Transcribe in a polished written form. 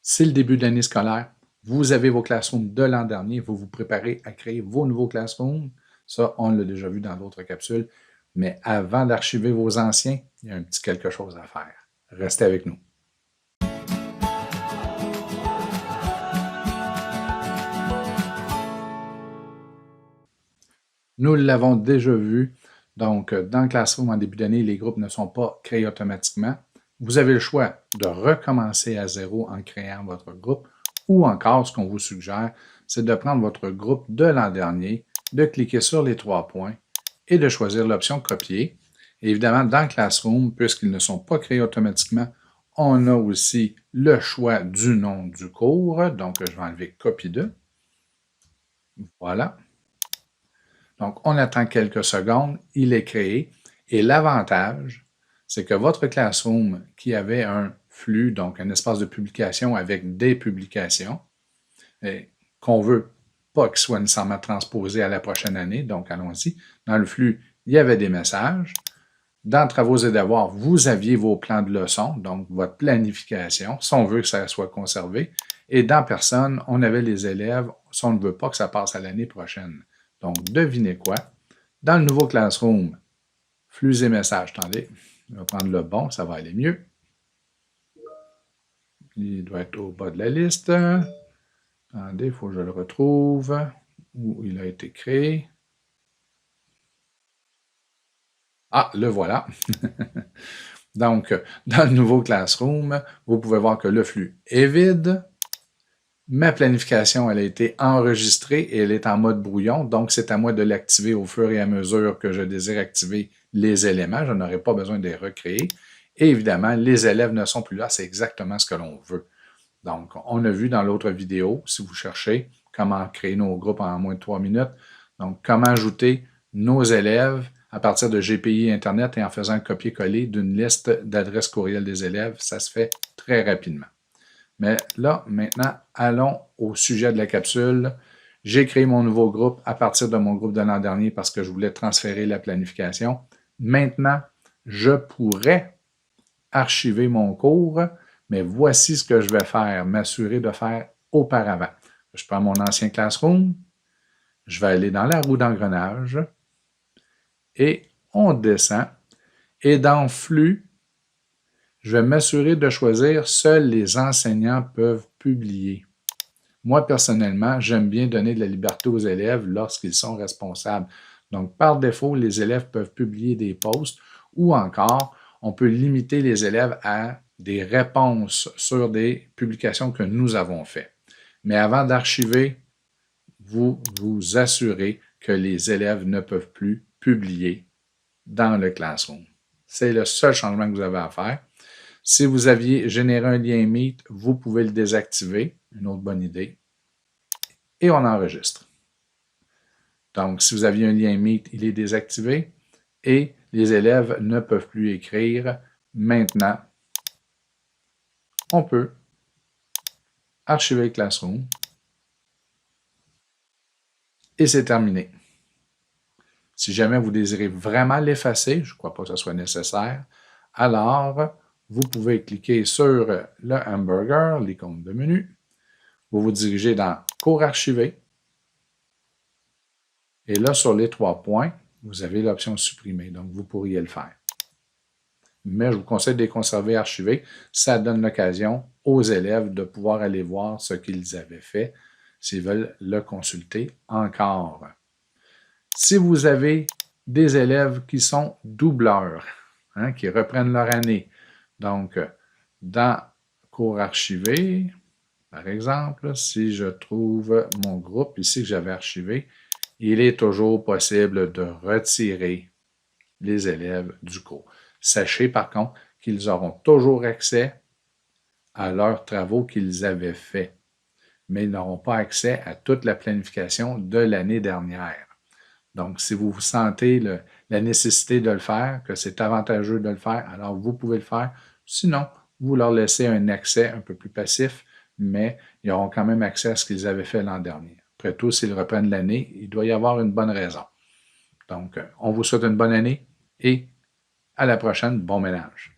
C'est le début de l'année scolaire. Vous avez vos classrooms de l'an dernier. Vous vous préparez à créer vos nouveaux classrooms. Ça, on l'a déjà vu dans d'autres capsules. Mais avant d'archiver vos anciens, il y a un petit quelque chose à faire. Restez avec nous. Nous l'avons déjà vu. Donc, dans Classroom, en début d'année, les groupes ne sont pas créés automatiquement. Vous avez le choix de recommencer à zéro en créant votre groupe ou encore, ce qu'on vous suggère, c'est de prendre votre groupe de l'an dernier, de cliquer sur les 3 points et de choisir l'option copier. Et évidemment, dans Classroom, puisqu'ils ne sont pas créés automatiquement, on a aussi le choix du nom du cours. Donc, je vais enlever copie de. Voilà. Donc, on attend quelques secondes, il est créé. Et l'avantage, c'est que votre Classroom qui avait un flux, donc un espace de publication avec des publications, qu'on ne veut pas qu'il soit nécessairement transposé à la prochaine année, donc allons-y. Dans le flux, il y avait des messages. Dans Travaux et devoirs, vous aviez vos plans de leçons, donc votre planification, si on veut que ça soit conservé. Et dans Personne, on avait les élèves, si on ne veut pas que ça passe à l'année prochaine. Donc, devinez quoi? Dans le nouveau Classroom, flux et messages, attendez, je vais prendre le bon, ça va aller mieux. Il doit être au bas de la liste. Attendez, il faut que je le retrouve, où il a été créé. Ah, le voilà. Donc, dans le nouveau Classroom, vous pouvez voir que le flux est vide. Ma planification, elle a été enregistrée et elle est en mode brouillon. Donc, c'est à moi de l'activer au fur et à mesure que je désire activer les éléments. Je n'aurai pas besoin de les recréer. Et évidemment, les élèves ne sont plus là. C'est exactement ce que l'on veut. Donc, on a vu dans l'autre vidéo, si vous cherchez, comment créer nos groupes en moins de 3 minutes. Donc, comment ajouter nos élèves à partir de GPI Internet et en faisant un copier-coller d'une liste d'adresses courriel des élèves. Ça se fait très rapidement. Mais là, maintenant, allons au sujet de la capsule. J'ai créé mon nouveau groupe à partir de mon groupe de l'an dernier parce que je voulais transférer la planification. Maintenant, je pourrais archiver mon cours, mais voici ce que je vais faire, m'assurer de faire auparavant. Je prends mon ancien Classroom, je vais aller dans la roue d'engrenage et on descend. Et dans Flux, je vais m'assurer de choisir « Seuls les enseignants peuvent publier ». Moi, personnellement, j'aime bien donner de la liberté aux élèves lorsqu'ils sont responsables. Donc, par défaut, les élèves peuvent publier des posts ou encore, on peut limiter les élèves à des réponses sur des publications que nous avons faites. Mais avant d'archiver, vous vous assurez que les élèves ne peuvent plus publier dans le Classroom. C'est le seul changement que vous avez à faire. Si vous aviez généré un lien Meet, vous pouvez le désactiver. Une autre bonne idée. Et on enregistre. Donc, si vous aviez un lien Meet, il est désactivé et les élèves ne peuvent plus écrire. Maintenant, on peut archiver le Classroom et c'est terminé. Si jamais vous désirez vraiment l'effacer, je ne crois pas que ce soit nécessaire, alors vous pouvez cliquer sur le hamburger, l'icône de menu. Vous vous dirigez dans Cours archivé. Et là, sur les 3 points, vous avez l'option supprimer. Donc, vous pourriez le faire. Mais je vous conseille de les conserver archivés. Ça donne l'occasion aux élèves de pouvoir aller voir ce qu'ils avaient fait s'ils veulent le consulter encore. Si vous avez des élèves qui sont doubleurs, qui reprennent leur année, donc dans Cours archivé, par exemple, si je trouve mon groupe ici que j'avais archivé, il est toujours possible de retirer les élèves du cours. Sachez par contre qu'ils auront toujours accès à leurs travaux qu'ils avaient faits, mais ils n'auront pas accès à toute la planification de l'année dernière. Donc, si vous sentez la nécessité de le faire, que c'est avantageux de le faire, alors vous pouvez le faire. Sinon, vous leur laissez un accès un peu plus passif, mais ils auront quand même accès à ce qu'ils avaient fait l'an dernier. Après tout, s'ils reprennent l'année, il doit y avoir une bonne raison. Donc, on vous souhaite une bonne année et à la prochaine, bon ménage.